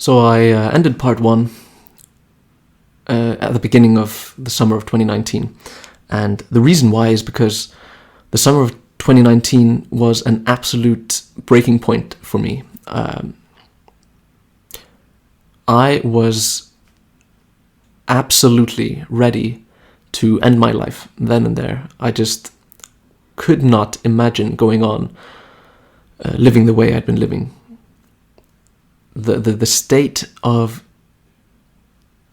So I ended part 1 at the beginning of the summer of 2019. And the reason why is because the summer of 2019 was an absolute breaking point for me. I was absolutely ready to end my life then and there. I just could not imagine going on living the way I'd been living. The state of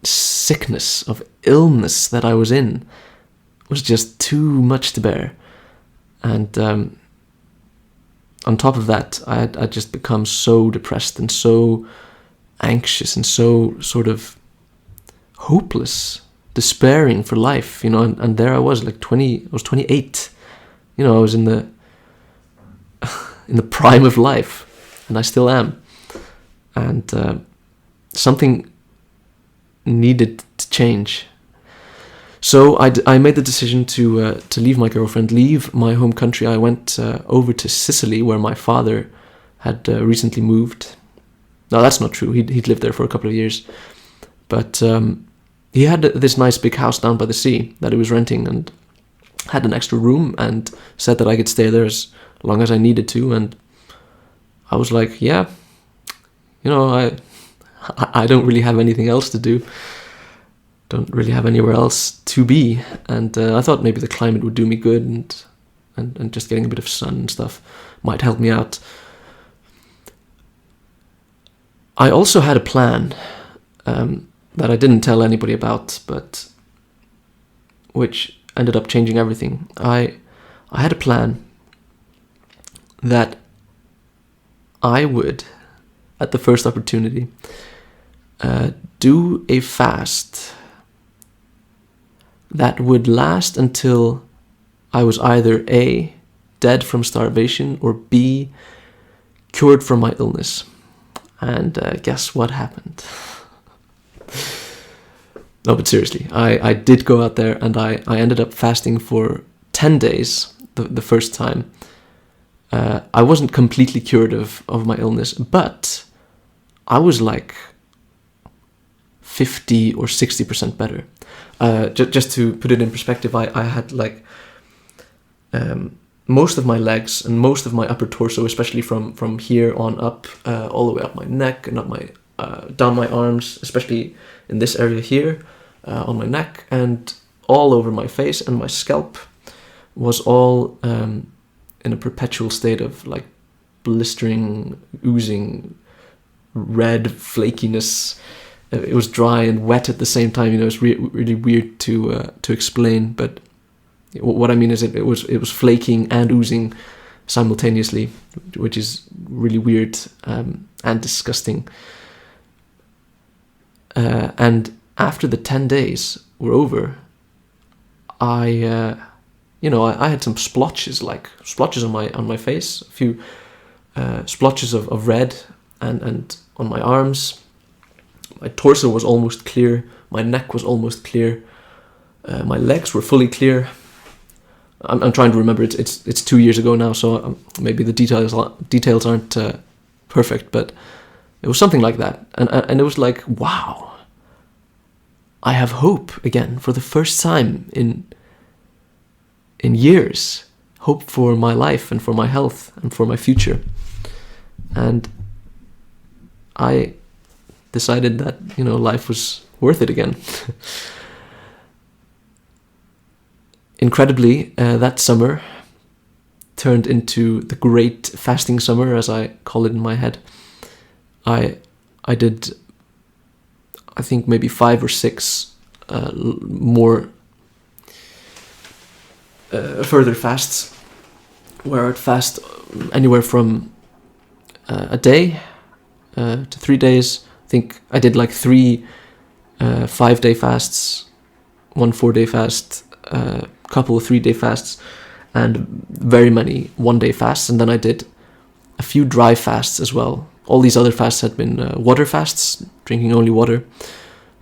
sickness, of illness that I was in was just too much to bear. And on top of that, I'd just become so depressed and so anxious and so sort of hopeless, despairing for life, and there I was, like I was 28, I was in the prime of life, and I still am. And something needed to change. So I made the decision to leave my girlfriend, leave my home country. I went over to Sicily, where my father had recently moved. No, that's not true. He'd lived there for a couple of years. But he had this nice big house down by the sea that he was renting, and had an extra room, and said that I could stay there as long as I needed to. And I was like, yeah, I don't really have anything else to do. Don't really have anywhere else to be. And I thought maybe the climate would do me good, and just getting a bit of sun and stuff might help me out. I also had a plan that I didn't tell anybody about, but which ended up changing everything. I had a plan that I would, at the first opportunity, do a fast that would last until I was either A, dead from starvation, or B, cured from my illness. And guess what happened? No, but seriously, I did go out there, and I ended up fasting for 10 days the first time. I wasn't completely cured of my illness, but I was like 50 or 60% better. Just to put it in perspective, I had like most of my legs and most of my upper torso, especially from here on up, all the way up my neck and up my down my arms, especially in this area here, on my neck, and all over my face and my scalp, was all in a perpetual state of like blistering, oozing, red flakiness. It was dry and wet at the same time. It's really weird to explain, but what I mean is it was flaking and oozing simultaneously, which is really weird and disgusting. And after the 10 days were over, I had some splotches on my face, a few splotches of red, and on my arms. My torso was almost clear. My neck was almost clear. My legs were fully clear. I'm trying to remember. It's 2 years ago now, so maybe the details aren't perfect, but it was something like that. And it was like, wow, I have hope again for the first time in years. Hope for my life and for my health and for my future. And I decided that life was worth it again. Incredibly, that summer turned into the great fasting summer, as I call it in my head. I did, I think, maybe 5 or 6 more further fasts, where I'd fast anywhere from a day to 3 days. I think I did like 3 5-day fasts, 1 4-day fast, a couple of 3-day fasts, and very many 1-day fasts. And then I did a few dry fasts as well. All these other fasts had been water fasts, drinking only water.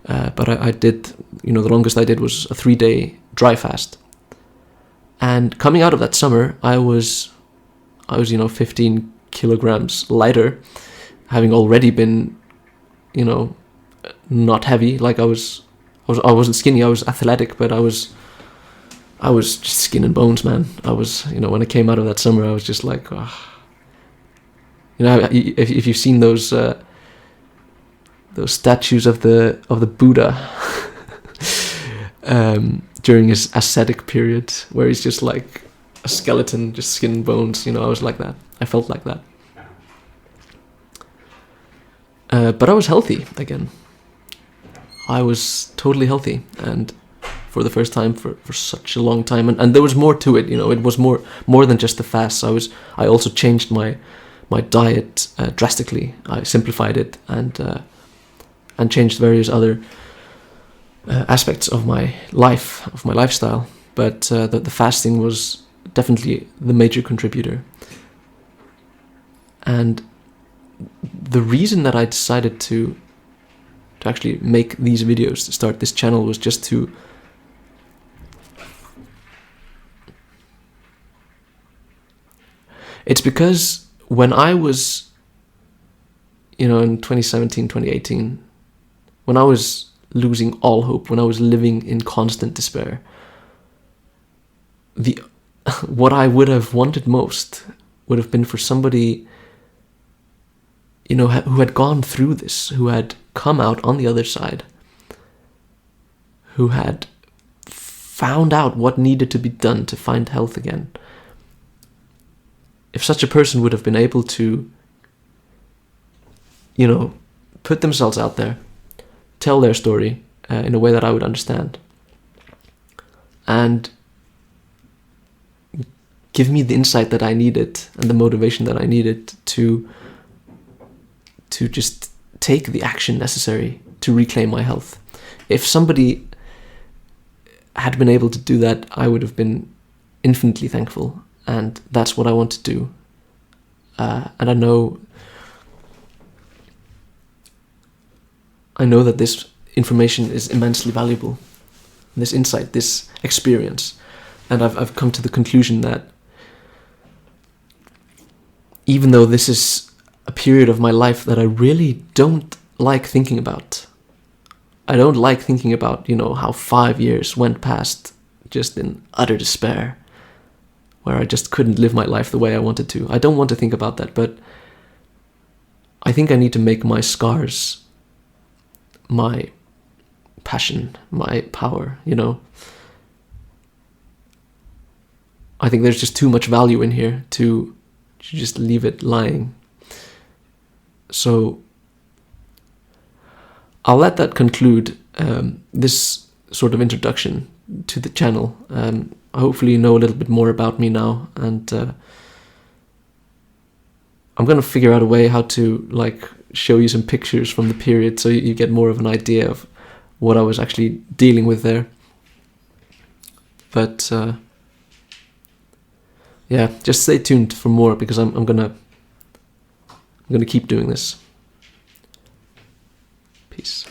But I did, the longest I did was a 3-day dry fast. And coming out of that summer, I was 15 kilograms lighter, having already been you know, not heavy. Like I wasn't skinny. I was athletic, but I was just skin and bones, man. I was, you know, when I came out of that summer, I was just like, you know, if you've seen those statues of the Buddha during his ascetic period, where he's just like a skeleton, just skin and bones. You know, I was like that. I felt like that. But I was healthy again. I was totally healthy, and for the first time for such a long time, and there was more to it. You know, it was more than just the fast. I also changed my diet drastically. I simplified it and changed various other aspects of my life, of my lifestyle. But the fasting was definitely the major contributor. And the reason that I decided to actually make these videos, to start this channel, was just to it's because when I was, you know, in 2017, 2018, when I was losing all hope, when I was living in constant despair, what I would have wanted most would have been for somebody, you know, who had gone through this, who had come out on the other side, who had found out what needed to be done to find health again. If such a person would have been able to, you know, put themselves out there, tell their story in a way that I would understand, and give me the insight that I needed and the motivation that I needed to just take the action necessary to reclaim my health. If somebody had been able to do that, I would have been infinitely thankful, and that's what I want to do. And I know that this information is immensely valuable, this insight, this experience, and I've come to the conclusion that even though this is a period of my life that I really don't like thinking about, I don't like thinking about, you know, how 5 years went past just in utter despair, where I just couldn't live my life the way I wanted to. I don't want to think about that, but I think I need to make my scars my passion, my power, you know. I think there's just too much value in here to just leave it lying. So I'll let that conclude this sort of introduction to the channel. Hopefully you know a little bit more about me now, and I'm gonna figure out a way how to like show you some pictures from the period so you get more of an idea of what I was actually dealing with there. But yeah, just stay tuned for more, because I'm gonna keep doing this. Peace.